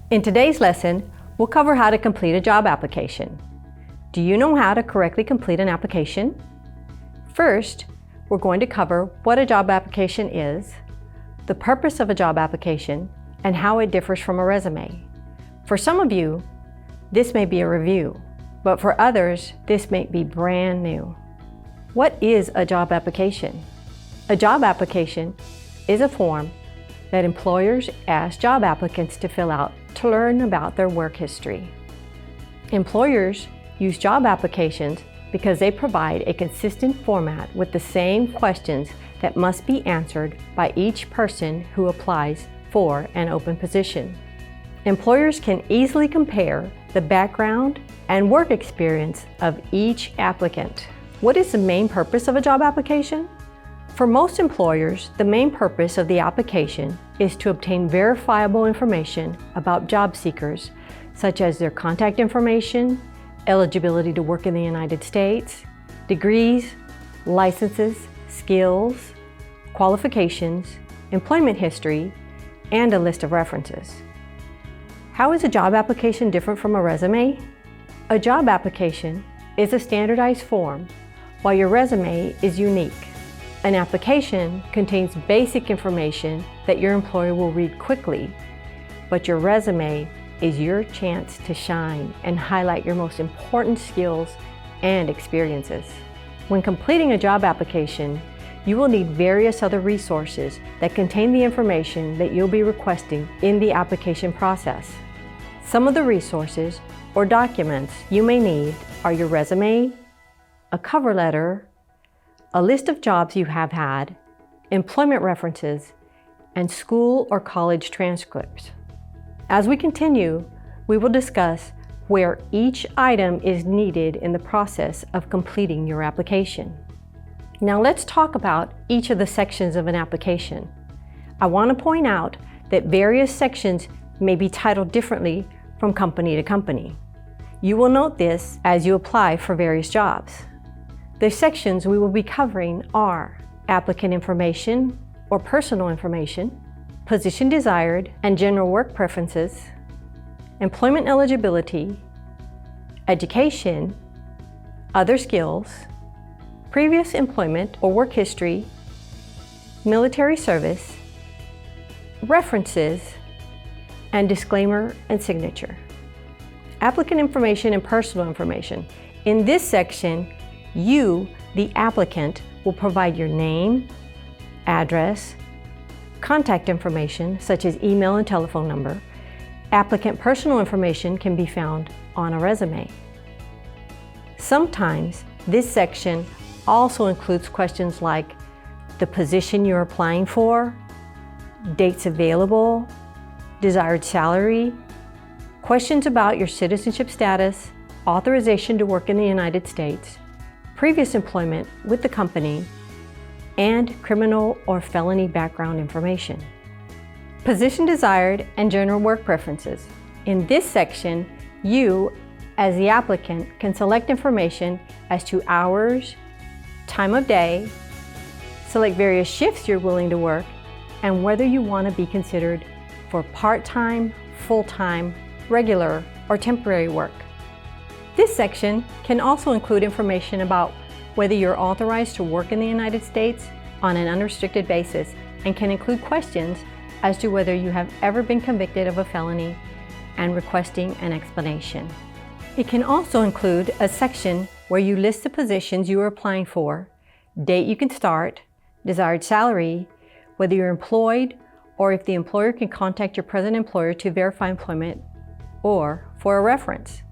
In today's lesson, we'll cover how to complete a job application. Do you know how to correctly complete an application? First, we're going to cover what a job application is, the purpose of a job application, and how it differs from a resume. For some of you, this may be a review, but for others, this may be brand new. What is a job application? A job application is a form that employers ask job applicants to fill out to learn about their work history. Employers use job applications because they provide a consistent format with the same questions that must be answered by each person who applies for an open position. Employers can easily compare the background and work experience of each applicant. What is the main purpose of a job application? For most employers, the main purpose of the application is to obtain verifiable information about job seekers, such as their contact information, eligibility to work in the United States, degrees, licenses, skills, qualifications, employment history, and a list of references. How is a job application different from a resume? A job application is a standardized form, while your resume is unique. An application contains basic information that your employer will read quickly, but your resume is your chance to shine and highlight your most important skills and experiences. When completing a job application, you will need various other resources that contain the information that you'll be requesting in the application process. Some of the resources or documents you may need are your resume, a cover letter, a list of jobs you have had, employment references, and school or college transcripts. As we continue, we will discuss where each item is needed in the process of completing your application. Now let's talk about each of the sections of an application. I want to point out that various sections may be titled differently from company to company. You will note this as you apply for various jobs. The sections we will be covering are applicant information or personal information, position desired and general work preferences, employment eligibility, education, other skills, previous employment or work history, military service, references, and disclaimer and signature. Applicant information and personal information. In this section, you, the applicant, will provide your name, address, contact information such as email and telephone number. Applicant personal information can be found on a resume. Sometimes this section also includes questions like the position you're applying for, dates available, desired salary, questions about your citizenship status, authorization to work in the United States, previous employment with the company, and criminal or felony background information. Position desired and general work preferences. In this section, you, as the applicant, can select information as to hours, time of day, select various shifts you're willing to work, and whether you want to be considered for part-time, full-time, regular, or temporary work. This section can also include information about whether you're authorized to work in the United States on an unrestricted basis and can include questions as to whether you have ever been convicted of a felony and requesting an explanation. It can also include a section where you list the positions you are applying for, date you can start, desired salary, whether you're employed, or if the employer can contact your present employer to verify employment or for a reference.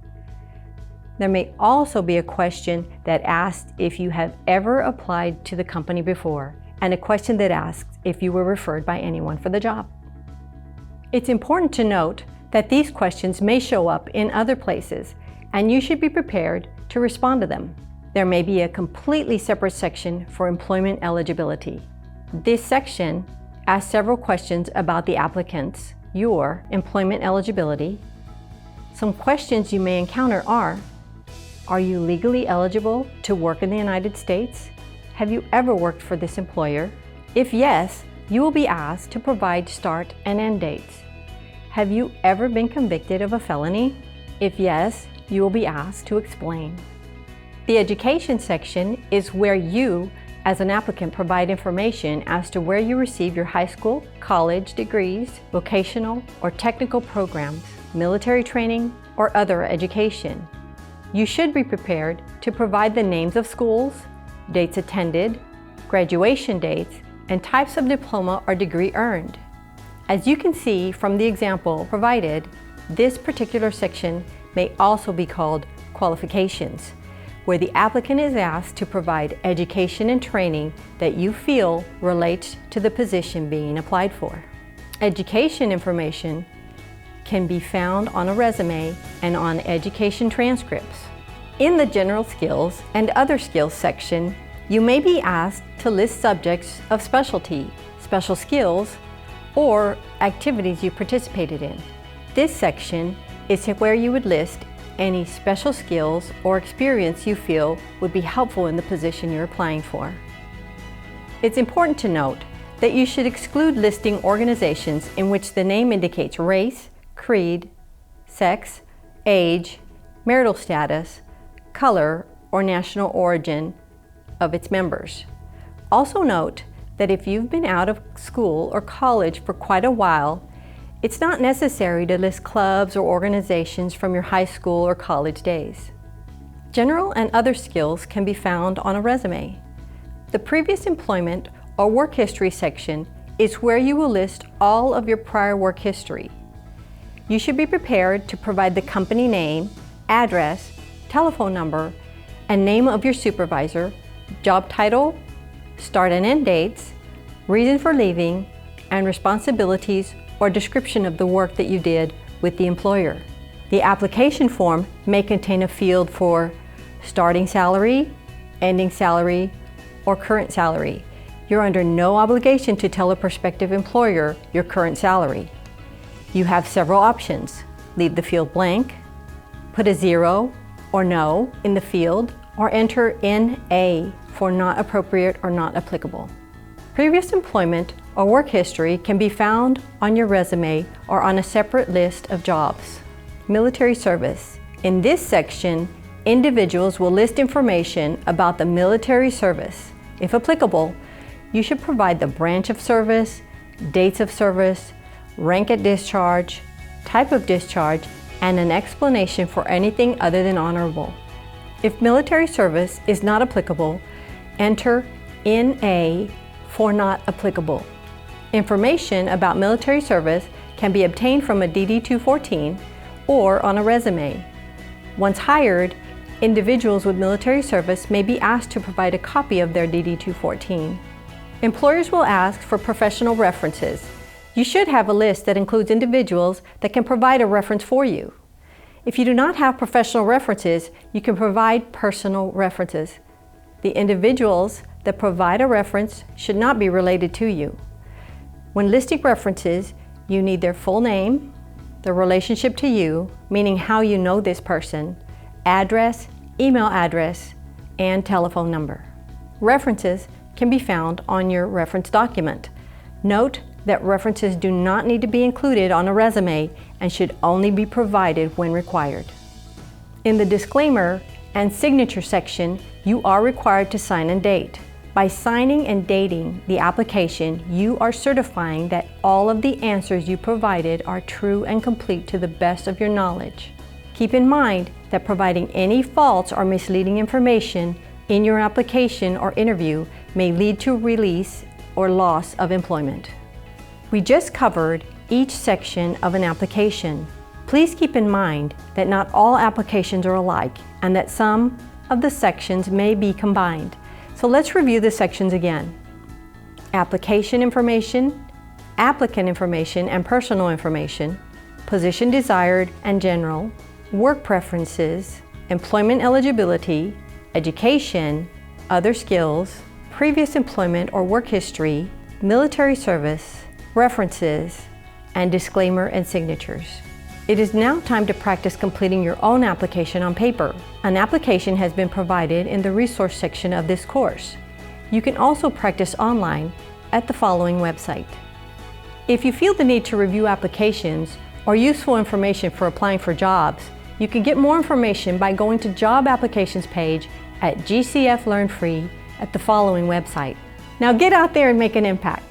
There may also be a question that asks if you have ever applied to the company before, and a question that asks if you were referred by anyone for the job. It's important to note that these questions may show up in other places, and you should be prepared to respond to them. There may be a completely separate section for employment eligibility. This section asks several questions about the applicant's, your employment eligibility. Some questions you may encounter are you legally eligible to work in the United States? Have you ever worked for this employer? If yes, you will be asked to provide start and end dates. Have you ever been convicted of a felony? If yes, you will be asked to explain. The education section is where you, as an applicant, provide information as to where you receive your high school, college degrees, vocational or technical programs, military training, or other education. You should be prepared to provide the names of schools, dates attended, graduation dates, and types of diploma or degree earned. As you can see from the example provided, this particular section may also be called qualifications, where the applicant is asked to provide education and training that you feel relates to the position being applied for. Education information can be found on a resume and on education transcripts. In the general skills and other skills section, you may be asked to list subjects of specialty, special skills, or activities you participated in. This section is where you would list any special skills or experience you feel would be helpful in the position you're applying for. It's important to note that you should exclude listing organizations in which the name indicates race, creed, sex, age, marital status, color, or national origin of its members. Also note that if you've been out of school or college for quite a while, it's not necessary to list clubs or organizations from your high school or college days. General and other skills can be found on a resume. The previous employment or work history section is where you will list all of your prior work history. You should be prepared to provide the company name, address, telephone number, and name of your supervisor, job title, start and end dates, reason for leaving, and responsibilities or description of the work that you did with the employer. The application form may contain a field for starting salary, ending salary, or current salary. You're under no obligation to tell a prospective employer your current salary. You have several options. Leave the field blank, put a 0 or no in the field, or enter NA for not appropriate or not applicable. Previous employment or work history can be found on your resume or on a separate list of jobs. Military service. In this section, individuals will list information about the military service. If applicable, you should provide the branch of service, dates of service, rank at discharge, type of discharge, and an explanation for anything other than honorable. If military service is not applicable, enter NA for not applicable. Information about military service can be obtained from a DD-214 or on a resume. Once hired, individuals with military service may be asked to provide a copy of their DD-214. Employers will ask for professional references. You should have a list that includes individuals that can provide a reference for you. If you do not have professional references, you can provide personal references. The individuals that provide a reference should not be related to you. When listing references, you need their full name, the relationship to you, meaning how you know this person, address, email address, and telephone number. References can be found on your reference document. Note that references do not need to be included on a resume and should only be provided when required. In the disclaimer and signature section, you are required to sign and date. By signing and dating the application, you are certifying that all of the answers you provided are true and complete to the best of your knowledge. Keep in mind that providing any false or misleading information in your application or interview may lead to release or loss of employment. We just covered each section of an application. Please keep in mind that not all applications are alike and that some of the sections may be combined. So let's review the sections again. Application information, applicant information and personal information, position desired and general, work preferences, employment eligibility, education, other skills, previous employment or work history, military service, references, and disclaimer and signatures. It is now time to practice completing your own application on paper. An application has been provided in the resource section of this course. You can also practice online at the following website. If you feel the need to review applications or useful information for applying for jobs, you can get more information by going to Job Applications page at GCF Learn Free at the following website. Now get out there and make an impact.